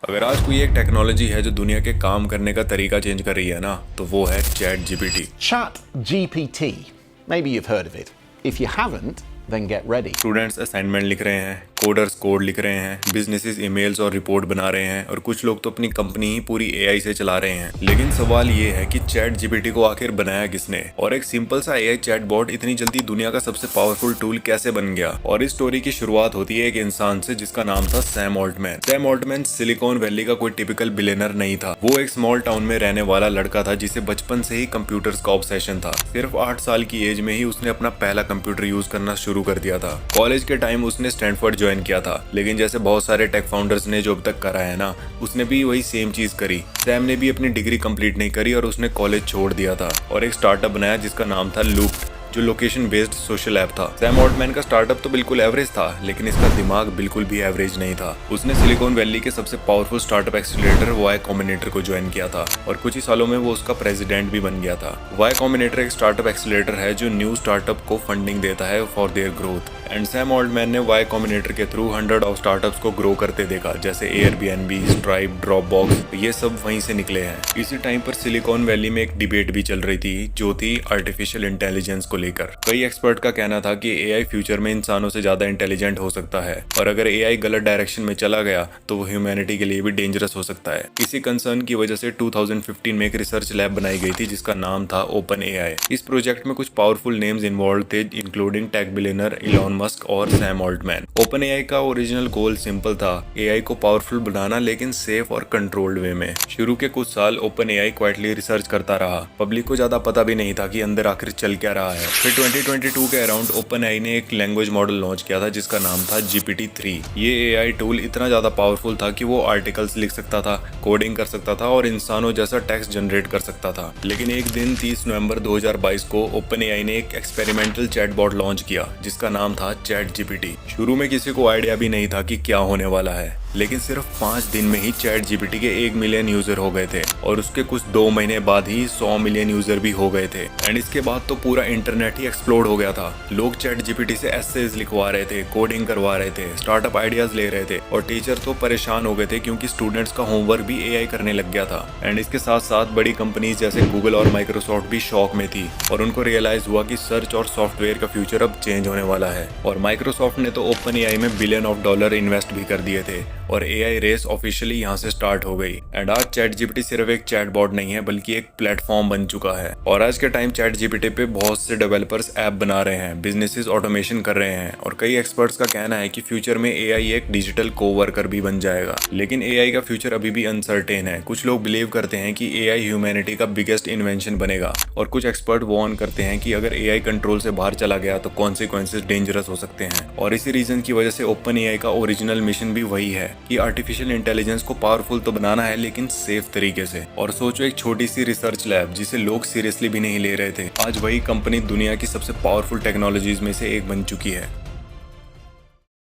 अगर आज कोई एक टेक्नोलॉजी है जो दुनिया के काम करने का तरीका चेंज कर रही है ना, तो वो है chat GPT. Chat GPT. Maybe you've heard of it. If you haven't, then get ready. Students assignment लिख रहे हैं, कोडर्स कोड लिख रहे हैं, बिजनेसेस ईमेल्स और रिपोर्ट बना रहे हैं और कुछ लोग तो अपनी कंपनी ही पूरी एआई से चला रहे हैं। लेकिन सवाल ये है कि चैट जीपीटी को आखिर बनाया किसने, और एक सिंपल सा एआई चैटबॉट इतनी जल्दी दुनिया का सबसे पावरफुल टूल कैसे बन गया। और इस स्टोरी की शुरुआत होती है एक इंसान से जिसका नाम था Sam Altman. Sam Altman silicon valley का कोई टिपिकल बिलियनर नहीं था। वो एक स्मॉल टाउन में रहने वाला लड़का था जिसे बचपन से ही कंप्यूटर्स का ऑब्सेशन था। सिर्फ 8 साल की एज में ही उसने अपना पहला कंप्यूटर यूज करना शुरू कर दिया था। कॉलेज के टाइम उसने स्टैनफोर्ड ज्वाइन किया था, लेकिन जैसे बहुत सारे टेक फाउंडर्स ने जो अब तक करा है ना, उसने भी वही सेम चीज करी। सैम ने भी अपनी डिग्री कंप्लीट नहीं करी और उसने कॉलेज छोड़ दिया था और एक स्टार्टअप बनाया जिसका नाम था लूप, जो लोकेशन बेस्ड सोशल ऐप था। सैम ऑल्टमैन का स्टार्टअप तो बिल्कुल एवरेज था, लेकिन इसका दिमाग बिल्कुल भी एवरेज नहीं था। उसने सिलिकॉन वैली के सबसे powerful startup accelerator Y Combinator को ज्वाइन किया था और कुछ ही सालों में वो उसका प्रेसिडेंट भी बन गया था। वाई कॉम्बिनेटर एक स्टार्टअप एक्सीलरेटर है जो न्यू स्टार्टअप को फंडिंग देता है for their growth. And Sam Altman ने वाई कॉम्बिनेटर के थ्रू 100 ऑफ स्टार्टअप्स को ग्रो करते देखा, जैसे एयरबीएनबी, स्ट्राइप, ड्रॉपबॉक्स, ये सब वहीं से निकले हैं। इसी टाइम पर सिलिकॉन वैली में एक डिबेट भी चल रही थी जो थी आर्टिफिशियल इंटेलिजेंस को लेकर। कई एक्सपर्ट का कहना था कि एआई फ्यूचर में इंसानों से ज्यादा इंटेलिजेंट हो सकता है और अगर एआई गलत डायरेक्शन में चला गया तो वो ह्यूमैनिटी के लिए भी डेंजरस हो सकता है। इसी कंसर्न की वजह से 2015 में एक रिसर्च लैब बनाई गई थी जिसका नाम था ओपन एआई। इस प्रोजेक्ट में कुछ पावरफुल नेम्स इन्वॉल्व थे, including tech billionaire Elon Musk और सैम ऑल्टमैन। ओपन एआई का ओरिजिनल गोल सिंपल था, एआई को पावरफुल बनाना, लेकिन सेफ और कंट्रोल्ड वे में। शुरू के कुछ साल ओपन एआई क्वाइटली रिसर्च करता रहा। पब्लिक को ज्यादा पता भी नहीं था कि अंदर आखिर चल क्या रहा है। फिर 2022 के अराउंड ओपन एआई ने एक लैंग्वेज मॉडल लॉन्च किया था जिसका नाम था GPT-3। ये एआई टूल इतना ज्यादा पावरफुल था कि वो आर्टिकल्स लिख सकता था, कोडिंग कर सकता था और इंसानों जैसा टेक्स्ट जनरेट कर सकता था। लेकिन एक दिन 30 नवंबर 2022 को ओपन एआई ने एक एक्सपेरिमेंटल चैटबॉट लॉन्च किया जिसका नाम था चैट जीपीटी। शुरू में किसी को आइडिया भी नहीं था कि क्या होने वाला है, लेकिन सिर्फ 5 दिन में ही चैट जीपीटी के 1 मिलियन यूजर हो गए थे और उसके कुछ 2 महीने बाद ही 100 मिलियन यूजर भी हो गए थे। एंड इसके बाद तो पूरा इंटरनेट ही एक्सप्लोड हो गया था। लोग चैट जीपीटी से एसेज लिखवा रहे थे, कोडिंग करवा रहे थे, स्टार्टअप आइडियाज ले रहे थे और टीचर तो परेशान हो गए थे क्योंकि स्टूडेंट्स का होमवर्क भी एआई करने लग गया था। एंड इसके साथ साथ बड़ी कंपनीज जैसे गूगल और माइक्रोसॉफ्ट भी शॉक में थी और उनको रियलाइज हुआ कि सर्च और सॉफ्टवेयर का फ्यूचर अब चेंज होने वाला है। और माइक्रोसॉफ्ट ने तो ओपन एआई में $बिलियन इन्वेस्ट भी कर दिए थे और एआई रेस ऑफिशियली यहाँ से स्टार्ट हो गई। एंड आज चैट जीपीटी सिर्फ एक चैटबॉट नहीं है बल्कि एक प्लेटफॉर्म बन चुका है। और आज के टाइम चैट जीपीटी पे बहुत से डेवलपर्स ऐप बना रहे हैं, बिजनेसेस ऑटोमेशन कर रहे हैं और कई एक्सपर्ट्स का कहना है कि फ्यूचर में एआई एक डिजिटल कोवर्कर भी बन जाएगा। लेकिन एआई का फ्यूचर अभी भी अनसर्टेन है। कुछ लोग बिलीव करते हैं कि एआई ह्यूमैनिटी का बिगेस्ट इन्वेंशन बनेगा और कुछ एक्सपर्ट वार्न करते हैं कि अगर एआई कंट्रोल से बाहर चला गया तो कॉन्सिक्वेंसेस डेंजरस हो सकते हैं। और इसी रीजन की वजह से ओपन एआई का ओरिजिनल मिशन भी वही है कि आर्टिफिशियल इंटेलिजेंस को पावरफुल तो बनाना है लेकिन सेफ तरीके से। और सोचो, एक छोटी सी रिसर्च लैब जिसे लोग सीरियसली भी नहीं ले रहे थे, आज वही कंपनी दुनिया की सबसे पावरफुल टेक्नोलॉजीज में से एक बन चुकी है।